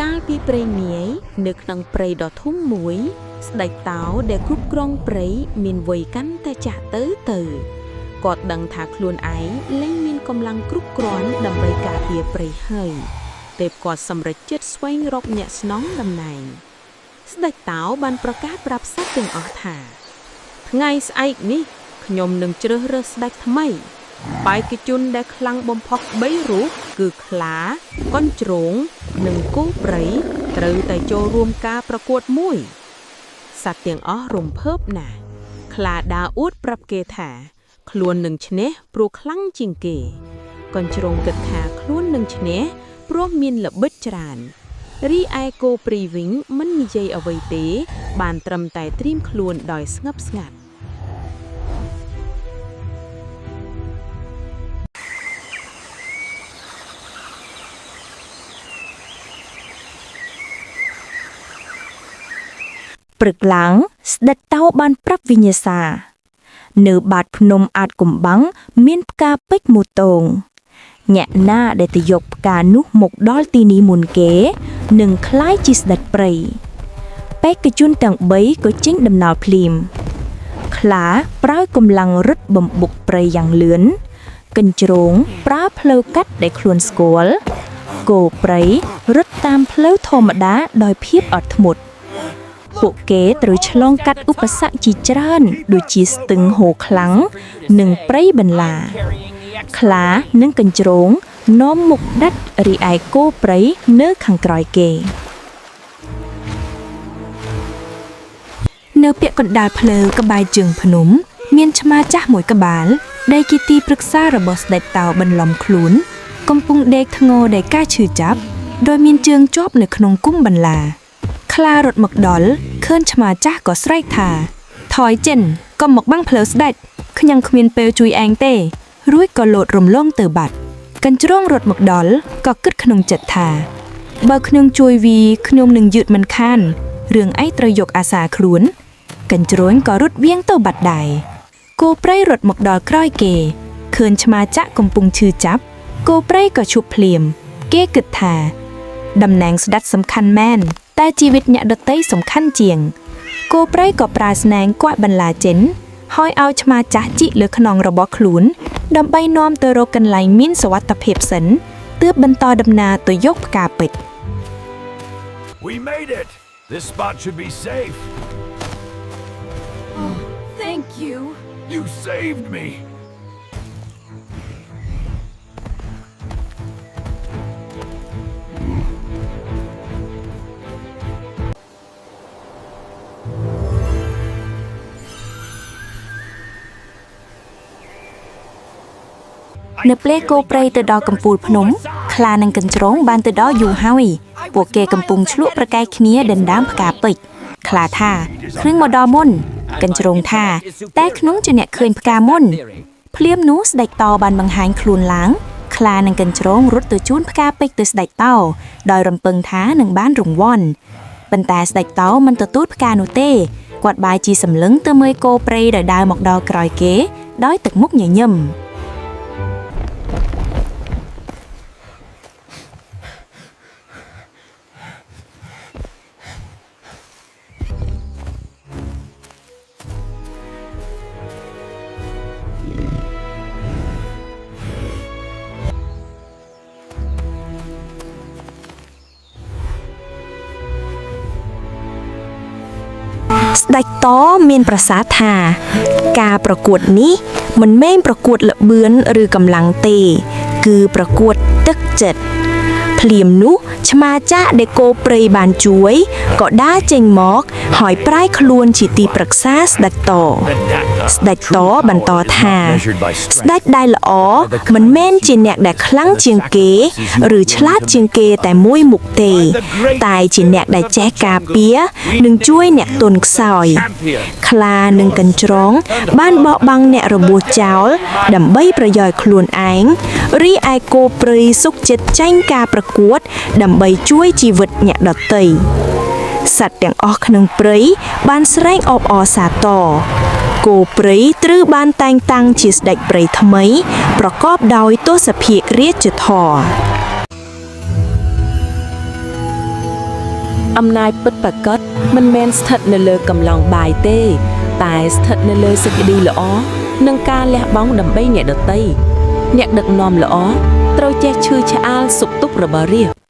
កាលពីព្រៃនាយនៅក្នុងព្រៃដ៏ធំមួយស្ដេចតោដែលគ្រប់គ្រងព្រៃមានវ័យកាន់តែចាស់ទៅគាត់ដឹងថាខ្លួនឯងលែងមានកម្លាំងគ្រប់គ្រាន់ដើម្បីការពារព្រៃហើយទើបគាត់សម្រេចចិត្តស្វែងរកអ្នកស្នងតំណែងស្ដេចតោបានប្រកាសប្រាប់សត្វទាំងអស់ថាថ្ងៃស្អែកនេះខ្ញុំនឹងជ្រើសរើសស្ដេចថ្មីបេក្ខជនដែលខ្លាំងបំផុស3រូបគឺខ្លា កុនជ្រង និងគោព្រៃត្រូវតែចូលរួមការប្រកួតមួយសត្វទាំងអស់រំភើបណាស់ខ្លាដើរអួតប្រាប់គេថាខ្លួននឹងឈ្នះព្រោះខ្លាំងជាងគេកុនជ្រងគិតថាខ្លួននឹងឈ្នះព្រោះមានល្បិចច្រើនរីឯគោព្រៃវិញមិននិយាយអ្វីទេបានត្រឹមតែត្រៀមខ្លួនដោយស្ងប់ស្ងាត់ព្រឹកឡើងស្ដេចតោបានប្រាប់វិញ្ញាសានៅបាតភ្នំអាចកំបាំងមានផ្កាពេជ្រមួយតងអ្នកណាដែលទៅយកផ្កានោះមកដល់ទីនេះមុនគេនឹងក្លាយជាស្ដេចព្រៃបេក្ខជនទាំង3ក៏ចេញដំណើរភ្លាមខ្លាប្រើកម្លាំងរឹតបំបុកព្រៃយ៉ាងលឿនកញ្ជ្រងប្រើផ្លូវកាត់ដែលខ្លួនស្គាល់គោព្រៃរឹតតាមផ្លូវធម្មតាដោយភាពអត់ធ្មត់ពួកគេត្រូវឆ្លងកាត់ឧបសគ្គជាច្រើនដូចជាស្ទឹងហូរខ្លាំងនិងព្រៃបន្លាខ្លានិងកញ្ជ្រងនាំមុខដាច់រីឯគោព្រៃនៅខាងក្រោយគេនៅពាក់កណ្ដាលផ្លូវក្បែរជើងភ្នំមានឆ្មាចាស់មួយក្បាលដែលជាទីប្រឹក្សារបស់ស្ដេចតោបន្លំខ្លួនកំពុងដេកធ្ងរដោយការឈឺចាប់ដោយមានជើងជាប់នៅក្នុងគុម្ពបន្លាខ្លារត់មកដល់ឃើញឆ្មាចាស់ក៏ស្រែកថាថយចិនកុំមកបាំងផ្លូវស្ដេចខ្ញុំគ្មានពេលជួយឯងទេរួចក៏លោតរំលងទៅបាត់កញ្ជ្រងរត់មកដល់ក៏គិតក្នុងចិត្តថាបើខ្ញុំជួយវីខ្ញុំនឹងយឺតមិនខានរឿងឯងត្រូវយកអាសាខ្លួនកញ្ជ្រោញក៏រត់វៀងទៅបាត់ដែរគោព្រៃរត់មកដល់ក្រោយគេឃើញឆ្មាចាក់កំពុងឈឺចាប់គោព្រៃក៏ឈប់ភ្លាមគេគិតថាតំណែងស្ដេចសំខាន់មែនតែជីវិតអ្នកដទៃសំខាន់ជាងគោព្រៃក៏ប្រើស្នែងគួចបន្លាចេញហើយឲ្យឆ្មាចាស់ជីកលើខ្នងរបស់ខ្លួនដើម្បីនាំទៅរកកន្លែងមានសុវត្ថិភាពសិនទើបបន្តដំណើរទៅយកផ្កាពេជ្រ We made it. This spot should be safe. Oh, thank you. You saved me.នៅពេលគោព្រៃទៅដល់កំពូលភ្នំខ្លានិងកញ្ជ្រងបានទៅដល់យូរហើយពួកគេកំពុងឆ្លក់ប្រកែកគ្នាដណ្ដើមផ្កាពេជ្រខ្លាថាខ្ញុំមកដល់មុនកញ្ជ្រងថាតែខ្ញុំជាអ្នកឃើញផ្កាមុនភ្លាមនោះស្ដេចតោបានបង្ហាញខ្លួនឡើងខ្លានិងកញ្ជ្រងរត់ទៅជូនផ្កាពេជ្រទៅស្ដេចតោដោយរំពឹងថានឹងបានរង្វាន់ប៉ុន្តែស្ដេចតោមិនទទួលផ្កានោះទេគាត់បែរជាសម្លឹងទៅមើលគោព្រៃដែលដើរមកដល់ក្រោយគេដោយទឹកមុខញញឹមស្ដេចតមានប្រសាសន៍ថាការប្រកួតនេះមិនមែនប្រកួតល្បឿនឬកម្លាំងទេគឺប្រកួតទឹកចិត្តភ្លាមនោះឆ្មាចាស់ដែលគោព្រៃបានជួយក៏ដើរចេញមកហើយប្រែខ្លួនជាទីប្រឹក្សាស្ដេចតស្ដេចតបន្តថាស្ដេចដែលល្អមិនមែនជាអ្នកដែលខ្លាំងជាងគេឬឆ្លាតជាងគេតែមួយមុខទេតែជាអ្នកដែលចេះការពារនិងជួយអ្នកទន់ខ្សោយខ្លានិងកញ្ជ្រងបានបោះបង់អ្នករបួសចោលដើម្បីប្រយោជន៍ខ្លួនឯងរីឯគោព្រៃសុខចិត្តចាញ់ការប្រកួតដើម្បីជួយជីវិតអ្នកដទៃសត្វទាំងអស់ក្នុងព្រៃបានស្រែកអបអរសាទរគោព្រៃត្រូវបានតែងតាំងជាស្ដេចព្រៃថ្មីប្រកបដោយទសភាករាជធម៌ អំណាចពិតប្រាកដមិនមែនស្ថិតនៅលើកម្លាំងបាយទេតែស្ថិតនៅលើសេចក្តីល្អនិងការលះបង់ដើម្បីអ្នកដទៃអ្នកដឹកនាំល្អត្រូវចេះឈឺឆ្អាលសុខទុក្ខរបស់រាស្ត្រ